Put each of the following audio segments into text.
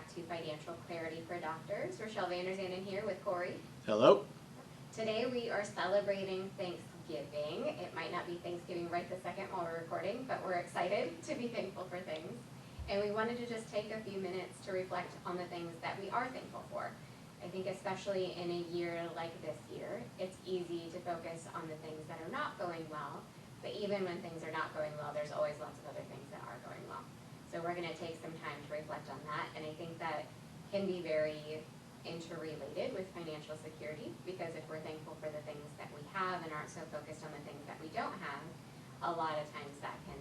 back to Financial Clarity for Doctors. Rachelle and here with Corey. Hello. Today we are celebrating Thanksgiving. It might not be Thanksgiving right this second while we're recording, but we're excited to be thankful for things. And we wanted to just take a few minutes to reflect on the things that we are thankful for. I think especially in a year like this year, it's easy to focus on the things that are not going well. But even when things are not going well, there's always lots of other things that are going well. So we're going to take some time to reflect on that. And I think that can be very interrelated with financial security, because if we're thankful for the things that we have and aren't so focused on the things that we don't have, a lot of times that can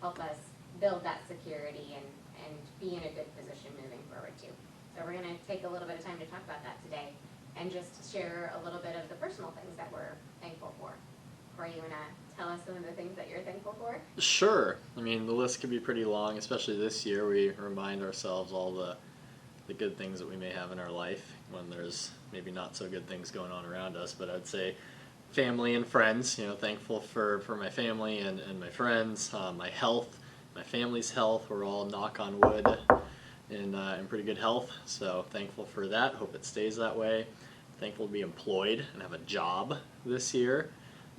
help us build that security and be in a good position moving forward too. So we're going to take a little bit of time to talk about that today and just share a little bit of the personal things that we're thankful for. Corey, you want to tell us some of the things that you're thankful for? Sure. I mean, the list could be pretty long, especially this year. We remind ourselves all the good things that we may have in our life when there's maybe not so good things going on around us. But I'd say family and friends, thankful for my family and my friends, my health, my family's health. We're all, knock on wood, in pretty good health. So thankful for that. Hope it stays that way. Thankful to be employed and have a job this year.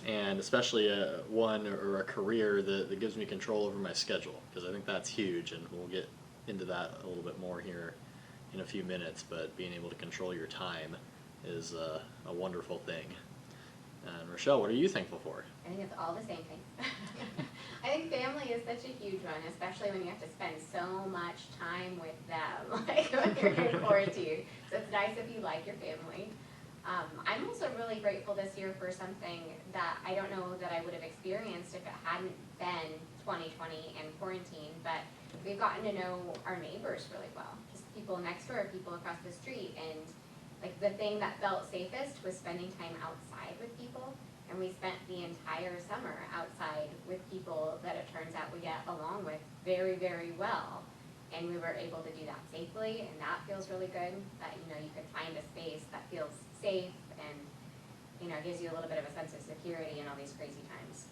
And especially one or a career that gives me control over my schedule, because I think that's huge, and we'll get into that a little bit more here in a few minutes. But being able to control your time is a wonderful thing. And Rachelle, what are you thankful for? I think it's all the same things. I think family is such a huge one, especially when you have to spend so much time with them, like when you're in quarantine. So it's nice if you like your family. I'm also really grateful this year for something that I don't know that I would have experienced if it hadn't been 2020 and quarantine, but we've gotten to know our neighbors really well, just people next door, people across the street, and like the thing that felt safest was spending time outside with people, and we spent the entire summer outside with people that it turns out we get along with very, very well. And we were able to do that safely, and that feels really good, that you could find a space that feels safe and gives you a little bit of a sense of security in all these crazy times.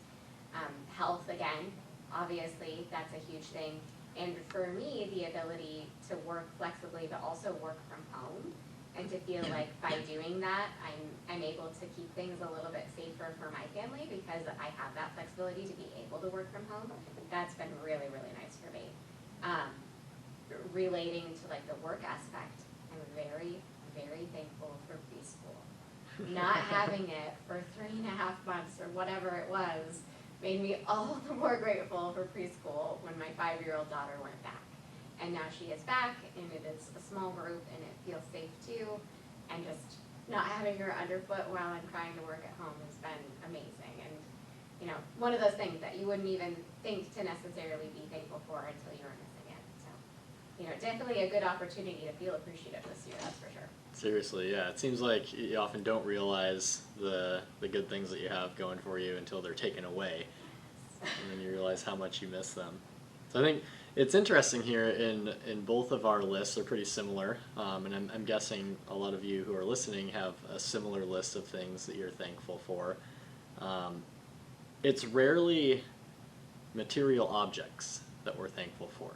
Health, again, obviously that's a huge thing. And for me, the ability to work flexibly but also work from home, and to feel like by doing that I'm able to keep things a little bit safer for my family because I have that flexibility to be able to work from home. That's been really, really nice for me. Relating to like the work aspect, I'm very, very thankful for preschool. Not having it for 3.5 months or whatever it was made me all the more grateful for preschool when my 5-year-old daughter went back. And now she is back, and it is a small group, and it feels safe too. And just not having her underfoot while I'm trying to work at home has been amazing. And one of those things that you wouldn't even think to necessarily be thankful for until you were missing it. So, definitely a good opportunity to feel appreciative this year, that's for sure. Seriously, yeah. It seems like you often don't realize the good things that you have going for you until they're taken away, and then you realize how much you miss them. So I think it's interesting here in both of our lists are pretty similar, and I'm guessing a lot of you who are listening have a similar list of things that you're thankful for. It's rarely material objects that we're thankful for.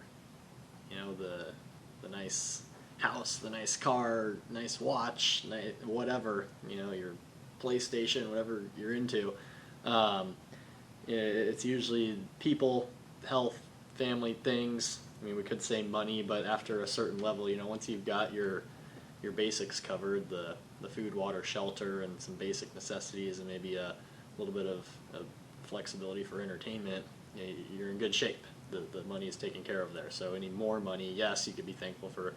The nice house, the nice car, nice watch, whatever, your PlayStation, whatever you're into. It's usually people, health, family, things. I mean, we could say money, but after a certain level, once you've got your basics covered, the food, water, shelter, and some basic necessities, and maybe a little bit of flexibility for entertainment, you're in good shape. The money is taken care of there. So any more money, yes, you could be thankful for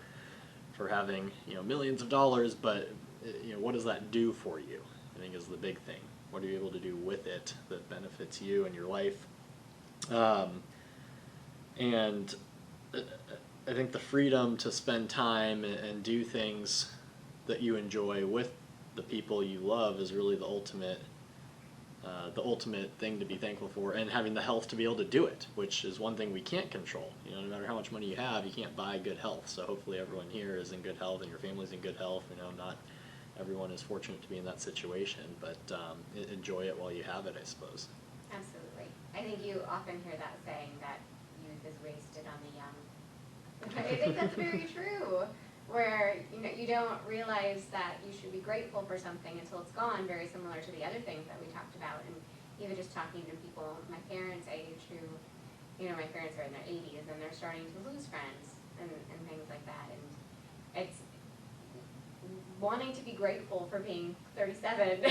having millions of dollars, but what does that do for you? I think is the big thing. What are you able to do with it that benefits you and your life? And I think the freedom to spend time and do things that you enjoy with the people you love is really the ultimate thing to be thankful for, and having the health to be able to do it, which is one thing we can't control. No matter how much money you have, you can't buy good health. So hopefully everyone here is in good health and your family's in good health. Not everyone is fortunate to be in that situation, but enjoy it while you have it, I suppose. Absolutely. I think you often hear that saying that youth is wasted on the young. I think that's very true. where you don't realize that you should be grateful for something until it's gone, very similar to the other things that we talked about. And even just talking to people my parents' age who, my parents are in their 80s and they're starting to lose friends and things like that. And it's wanting to be grateful for being 37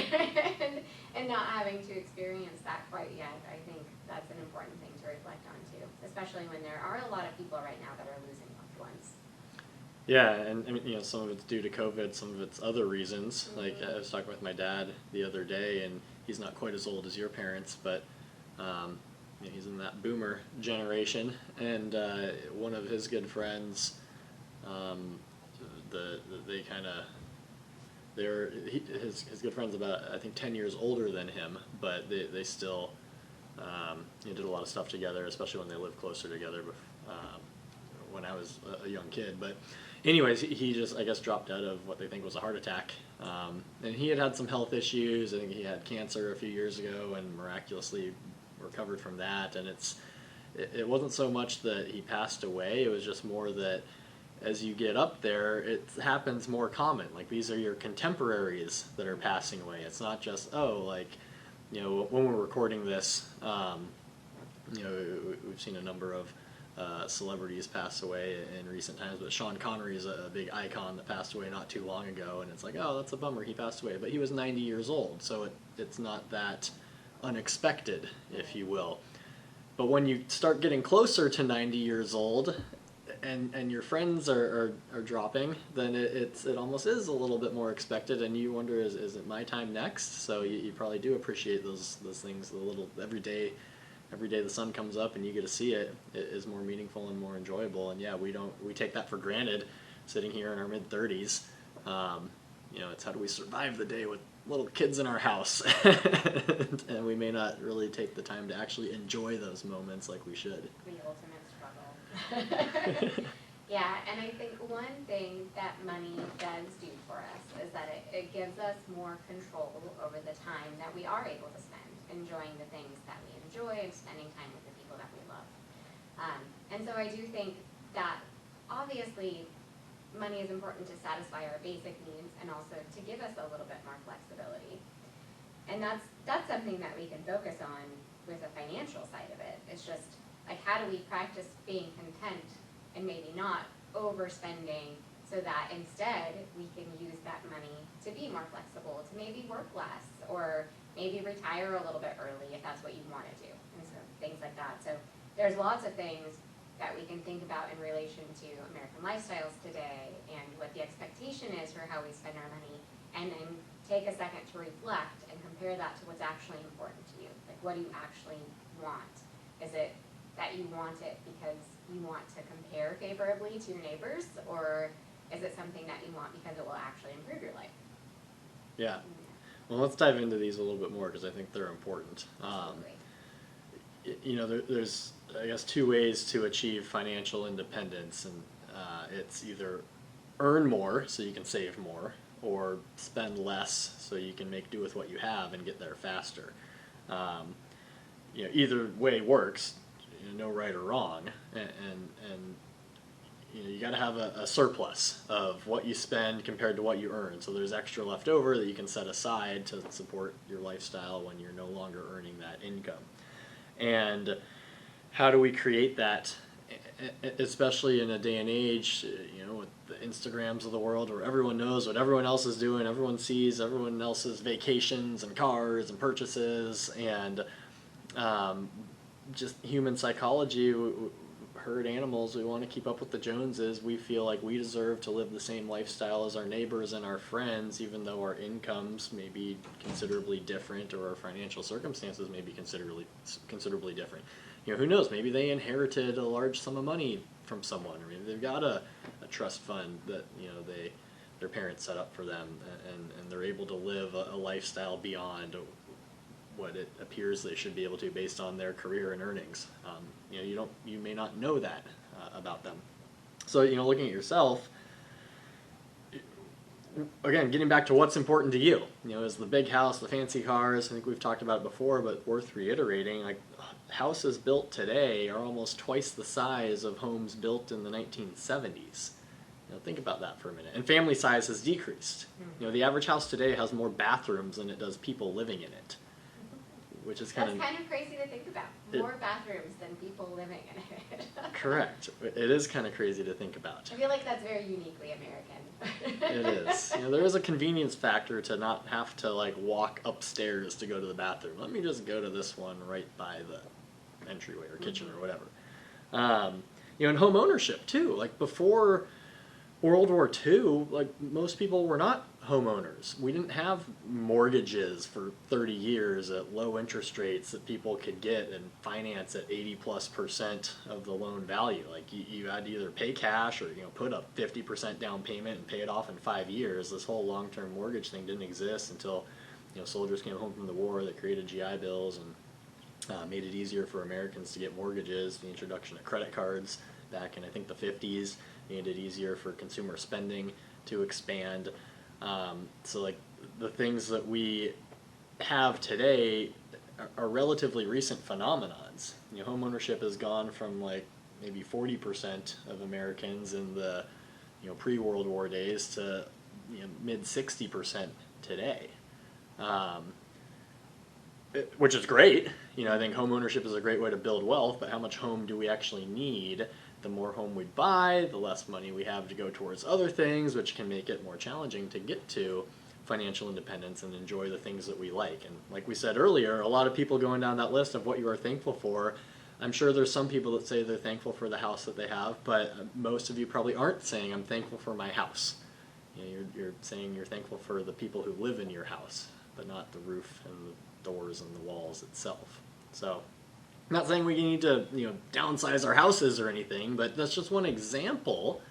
and not having to experience that quite yet. I think that's an important thing to reflect on too, especially when there are a lot of people right now that are losing loved ones. Yeah, and I mean, some of it's due to COVID, some of it's other reasons. Like I was talking with my dad the other day, and he's not quite as old as your parents, but he's in that boomer generation. And one of his good friends, they kind of his good friend's about I think 10 years older than him, but they still did a lot of stuff together, especially when they lived closer together. When I was a young kid, but anyways, he just, I guess, dropped out of what they think was a heart attack. And he had some health issues. I think he had cancer a few years ago and miraculously recovered from that. And it wasn't so much that he passed away. It was just more that as you get up there, it happens more common. Like, these are your contemporaries that are passing away. It's not just, when we're recording this, we've seen a number of celebrities pass away in recent times, but Sean Connery is a big icon that passed away not too long ago, and it's like, oh, that's a bummer, he passed away. But he was 90 years old, so it's not that unexpected, if you will. But when you start getting closer to 90 years old, and your friends are dropping, then it almost is a little bit more expected, and you wonder, is it my time next? So you probably do appreciate those things, the little every day the sun comes up and you get to see it is more meaningful and more enjoyable. And yeah, we take that for granted sitting here in our mid-30s. It's how do we survive the day with little kids in our house? And we may not really take the time to actually enjoy those moments like we should. The ultimate struggle. Yeah, and I think one thing that money does do for us is that it gives us more control over the time that we are able to spend enjoying the things that we enjoy and spending time with the people that we love. And so I do think that obviously money is important to satisfy our basic needs and also to give us a little bit more flexibility. And that's something that we can focus on with the financial side of it. It's just like, how do we practice being content and maybe not overspending so that instead we can use that money to be more flexible, to maybe work less, or maybe retire a little bit early if that's what you want to do, and so things like that. So there's lots of things that we can think about in relation to American lifestyles today and what the expectation is for how we spend our money, and then take a second to reflect and compare that to what's actually important to you. Like, what do you actually want? Is it that you want it because you want to compare favorably to your neighbors, or is it something that you want because it will actually improve your life? Yeah. Well, let's dive into these a little bit more because I think they're important. There's, I guess, two ways to achieve financial independence, and it's either earn more so you can save more, or spend less so you can make do with what you have and get there faster. Either way works. No right or wrong, and you got to have a surplus of what you spend compared to what you earn. So there's extra left over that you can set aside to support your lifestyle when you're no longer earning that income. And how do we create that, especially in a day and age, with the Instagrams of the world, where everyone knows what everyone else is doing, everyone sees everyone else's vacations and cars and purchases, and just human psychology, herd animals, we want to keep up with the Joneses. We feel like we deserve to live the same lifestyle as our neighbors and our friends, even though our incomes may be considerably different, or our financial circumstances may be considerably different. Who knows? Maybe they inherited a large sum of money from someone, or maybe they've got a trust fund that their parents set up for them, and they're able to live a lifestyle beyond what it appears they should be able to based on their career and earnings. You may not know that about them. So, looking at yourself, again, getting back to what's important to you, is the big house, the fancy cars. I think we've talked about it before, but worth reiterating, like, houses built today are almost twice the size of homes built in the 1970s. Think about that for a minute. And family size has decreased. The average house today has more bathrooms than it does people living in it, which is That's kind of crazy to think about. More bathrooms than people living in it. Correct. It is kind of crazy to think about. I feel like that's very uniquely American. It is. There is a convenience factor to not have to walk upstairs to go to the bathroom. Let me just go to this one right by the entryway or kitchen or whatever. In home ownership too. Before World War II, most people were not homeowners. We didn't have mortgages for 30 years at low interest rates that people could get and finance at 80+% of the loan value. You had to either pay cash or put up 50% down payment and pay it off in 5 years. This whole long-term mortgage thing didn't exist until soldiers came home from the war that created GI Bills and made it easier for Americans to get mortgages. The introduction of credit cards back in I think the 50s made it easier for consumer spending to expand. So the things that we have today are relatively recent phenomenons. Home ownership has gone from maybe 40% of Americans in the pre-World War days to mid 60% today, which is great. I think home ownership is a great way to build wealth, but how much home do we actually need? The more home we buy, the less money we have to go towards other things, which can make it more challenging to get to financial independence and enjoy the things that we like. And like we said earlier, a lot of people going down that list of what you are thankful for, I'm sure there's some people that say they're thankful for the house that they have, but most of you probably aren't saying, I'm thankful for my house. You're saying you're thankful for the people who live in your house, but not the roof and the doors and the walls itself. So I'm not saying we need to downsize our houses or anything, but that's just one example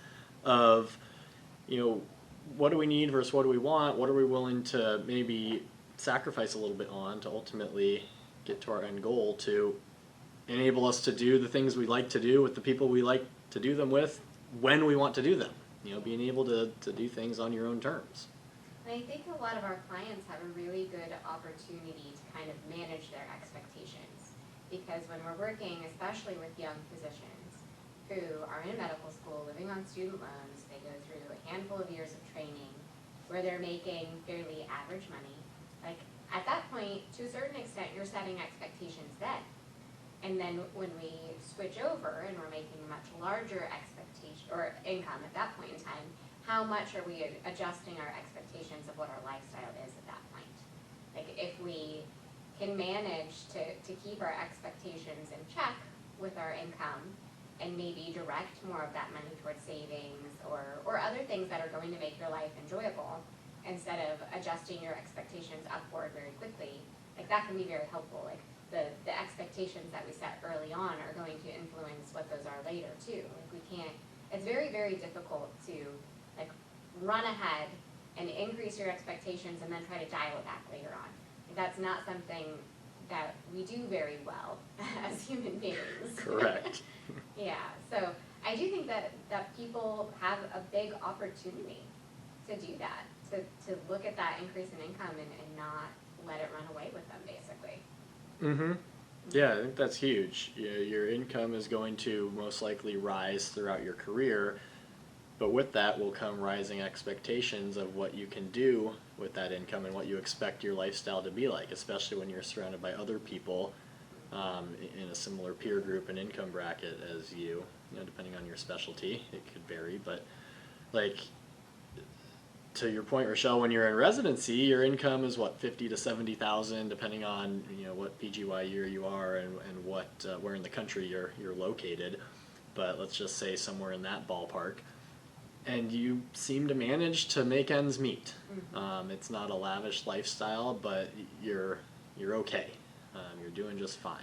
of what do we need versus what do we want, what are we willing to maybe sacrifice a little bit on to ultimately get to our end goal to enable us to do the things we like to do with the people we like to do them with when we want to do them. Being able to do things on your own terms. And I think a lot of our clients have a really good opportunity to kind of manage their expectations. Because when we're working, especially with young physicians who are in medical school, living on student loans, they go through a handful of years of training where they're making fairly average money. At that point, to a certain extent, you're setting expectations then. And then when we switch over and we're making a much larger expectation or income at that point in time, how much are we adjusting our expectations of what our lifestyle is at that point? If we can manage to keep our expectations in check with our income and maybe direct more of that money towards savings or other things that are going to make your life enjoyable instead of adjusting your expectations upward very quickly, that can be very helpful. The expectations that we set early on are going to influence what those are later too. It's very, very difficult to run ahead and increase your expectations and then try to dial it back later on. That's not something that we do very well as human beings. Correct. Yeah, so I do think that people have a big opportunity to do that, to look at that increase in income and not let it run away with them, basically. Mm-hmm. Yeah, I think that's huge. Your income is going to most likely rise throughout your career, but with that will come rising expectations of what you can do with that income and what you expect your lifestyle to be like, especially when you're surrounded by other people in a similar peer group and income bracket as you. Depending on your specialty, it could vary, but to your point, Rachelle, when you're in residency, your income is what, 50 to 70,000, depending on what PGY year you are and what where in the country you're located. But let's just say somewhere in that ballpark, and you seem to manage to make ends meet. Mm-hmm. It's not a lavish lifestyle, but you're okay. You're doing just fine.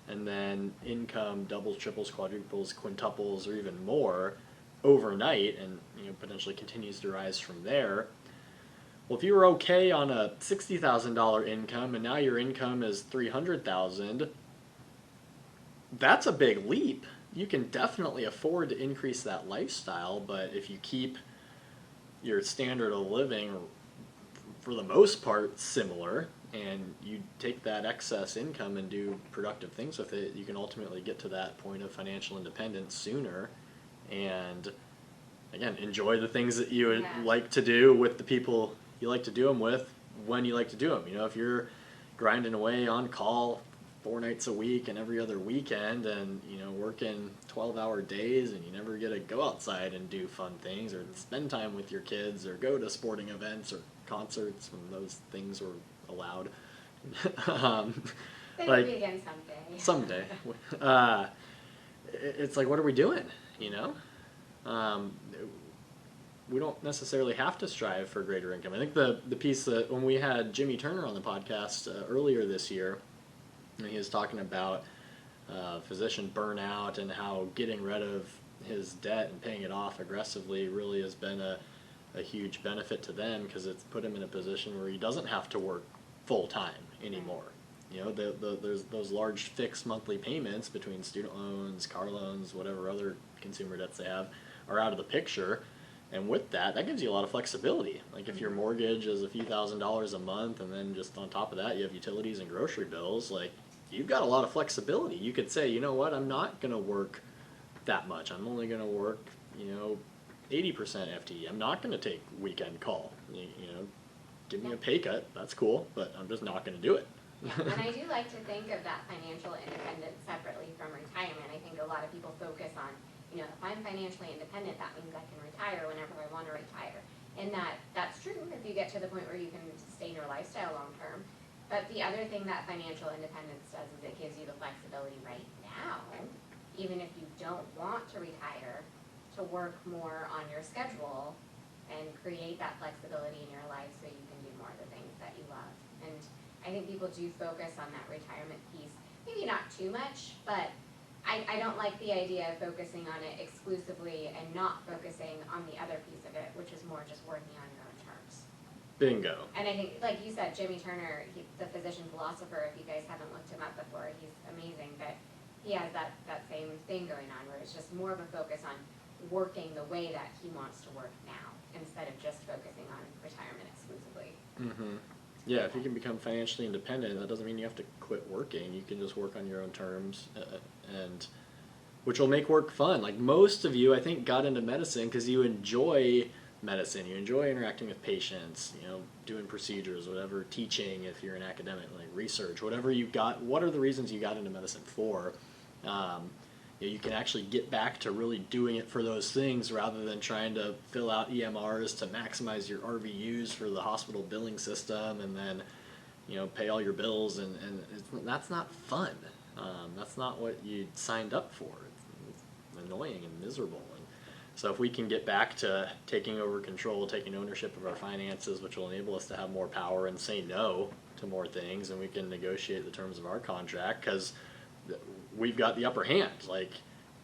And then income doubles, triples, quadruples, quintuples, or even more overnight, and potentially continues to rise from there. Well, if you were okay on a $60,000 income and now your income is $300,000, that's a big leap. You can definitely afford to increase that lifestyle, but if you keep your standard of living for the most part similar and you take that excess income and do productive things with it, you can ultimately get to that point of financial independence sooner. And again, enjoy the things that you would Yeah. like to do with the people you like to do them with when you like to do them. You know, if you're grinding away on call 4 nights a week and every other weekend and, you know, working 12-hour days and you never get to go outside and do fun things or spend time with your kids or go to sporting events or concerts when those things were allowed. They like will be again someday. someday. It's like, what are we doing, you know? We don't necessarily have to strive for greater income. I think the piece that when we had Jimmy Turner on the podcast earlier this year, and he was talking about physician burnout and how getting rid of his debt and paying it off aggressively really has been a huge benefit to them because it's put him in a position where he doesn't have to work full time anymore. You know, there's those large fixed monthly payments between student loans, car loans, whatever other consumer debts they have are out of the picture. And with that gives you a lot of flexibility. Like if your mortgage is a few $1,000s a month and then just on top of that you have utilities and grocery bills, like you've got a lot of flexibility. You could say, you know what, I'm not going to work that much. I'm only going to work, you know, 80% FTE. I'm not going to take weekend call. You know, give me a pay cut. That's cool, but I'm just not going to do it. And I do like to think of that financial independence separately from retirement. I think a lot of people focus on, you know, if I'm financially independent, that means I can retire whenever I want to retire. And that's true if you get to the point where you can sustain your lifestyle long term. But the other thing that financial independence does is it gives you the flexibility right now, even if you don't want to retire, to work more on your schedule and create that flexibility in your life so you can do more of the things that you love. And I think people do focus on that retirement piece, maybe not too much, but I don't like the idea of focusing on it exclusively and not focusing on the other piece of it, which is more just working on your own terms. Bingo. And I think, like you said, Jimmy Turner, the physician philosopher, if you guys haven't looked him up before, he's amazing, but he has that same thing going on where it's just more of a focus on working the way that he wants to work now instead of just focusing on retirement exclusively. Mm-hmm. Yeah, if you can become financially independent, that doesn't mean you have to quit working. You can just work on your own terms, and which will make work fun. Like most of you, I think, got into medicine because you enjoy medicine. You enjoy interacting with patients, you know, doing procedures, whatever, teaching if you're an academic, like research, whatever you got. What are the reasons you got into medicine for? You can actually get back to really doing it for those things rather than trying to fill out EMRs to maximize your RVUs for the hospital billing system and then, you know, pay all your bills and that's not fun. That's not what you signed up for. It's annoying and miserable. And so if we can get back to taking over control, taking ownership of our finances, which will enable us to have more power and say no to more things, and we can negotiate the terms of our contract because we've got the upper hand. Like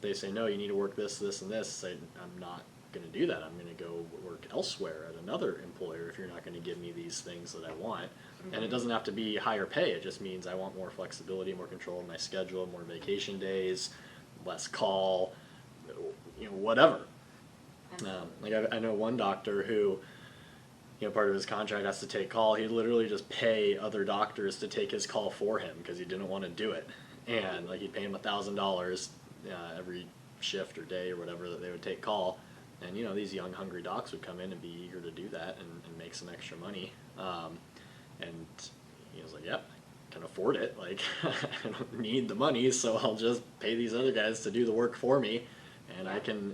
they say, no, you need to work this, this, and this. Say, I'm not going to do that. I'm going to go work elsewhere at another employer if you're not going to give me these things that I want. Mm-hmm. And it doesn't have to be higher pay. It just means I want more flexibility, more control of my schedule, more vacation days, less call, you know, whatever. Like I know one doctor who, you know, part of his contract has to take call. He'd literally just pay other doctors to take his call for him because he didn't want to do it. And like he'd pay him $1,000 every shift or day or whatever that they would take call. And you know, these young hungry docs would come in and be eager to do that and make some extra money. And he was like, yep, I can afford it. Like I don't need the money, so I'll just pay these other guys to do the work for me. And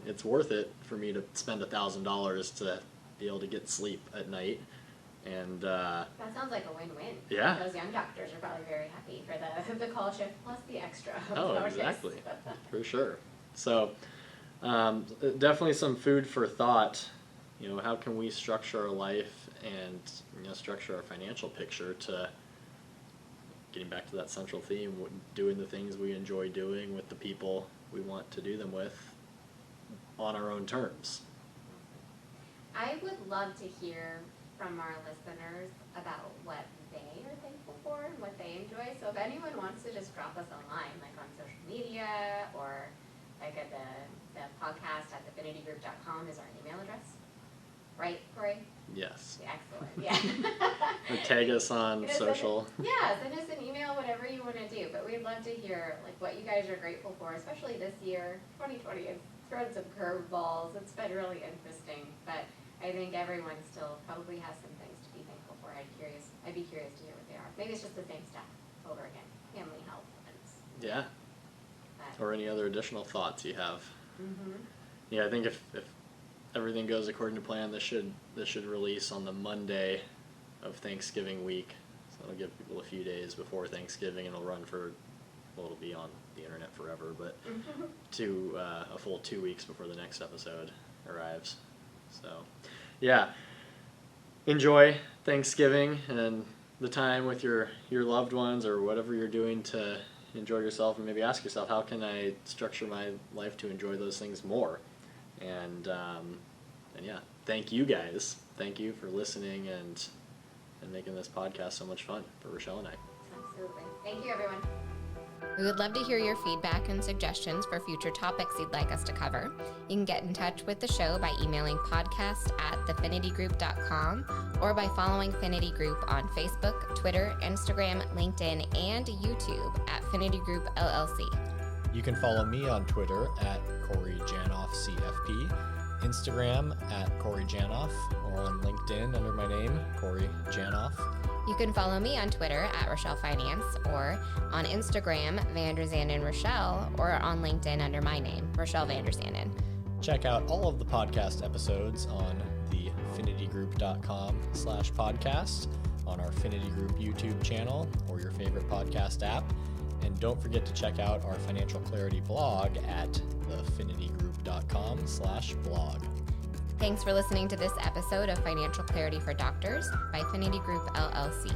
it's worth it for me to spend $1,000 to be able to get sleep at night. And that sounds like a win-win. Yeah. Those young doctors are probably very happy for the call shift plus the extra. Oh, exactly. For sure. So definitely some food for thought. You know, how can we structure our life and, you know, structure our financial picture to getting back to that central theme, doing the things we enjoy doing with the people we want to do them with on our own terms. I would love to hear from our listeners about what they are thankful for and what they enjoy. So if anyone wants to just drop us a line, like on social media or like at the podcast at definitygroup.com is our email address. Right, Corey? Yes. Excellent, yeah. Or tag us on social. Send us an email, whatever you want to do. But we'd love to hear like what you guys are grateful for, especially this year. 2020 is thrown some curveballs. It's been really interesting, but I think everyone still probably has some things to be thankful for. I'd be curious to hear what they are. Maybe it's just the same stuff over again. Family, health, events. Yeah. But, Or any other additional thoughts you have. mm-hmm. Yeah, I think if everything goes according to plan, this should release on the Monday of Thanksgiving week. So it'll give people a few days before Thanksgiving, and it'll run for, well, it'll be on the internet forever, but a full 2 weeks before the next episode arrives. So, yeah, enjoy Thanksgiving and the time with your loved ones or whatever you're doing to enjoy yourself, and maybe ask yourself, how can I structure my life to enjoy those things more? And yeah, thank you guys. Thank you for listening and making this podcast so much fun for Rachelle and I. Absolutely. Thank you, everyone. We would love to hear your feedback and suggestions for future topics you'd like us to cover. You can get in touch with the show by emailing podcast@thefinitygroup.com or by following Finity Group on Facebook, Twitter, Instagram, LinkedIn, and YouTube at Finity Group LLC. You can follow me on Twitter at Corey Janoff CFP, Instagram at Corey Janoff, or on LinkedIn under my name, Corey Janoff. You can follow me on Twitter at Rachelle Finance, or on Instagram, Vanderzanden Rachelle, or on LinkedIn under my name, Rachelle Vanderzanden. Check out all of the podcast episodes on the finitygroup.com/podcast, on our Finity Group YouTube channel, or your favorite podcast app. And don't forget to check out our financial clarity blog at thefinitygroup.com/blog. Thanks for listening to this episode of Financial Clarity for Doctors by Finity Group LLC.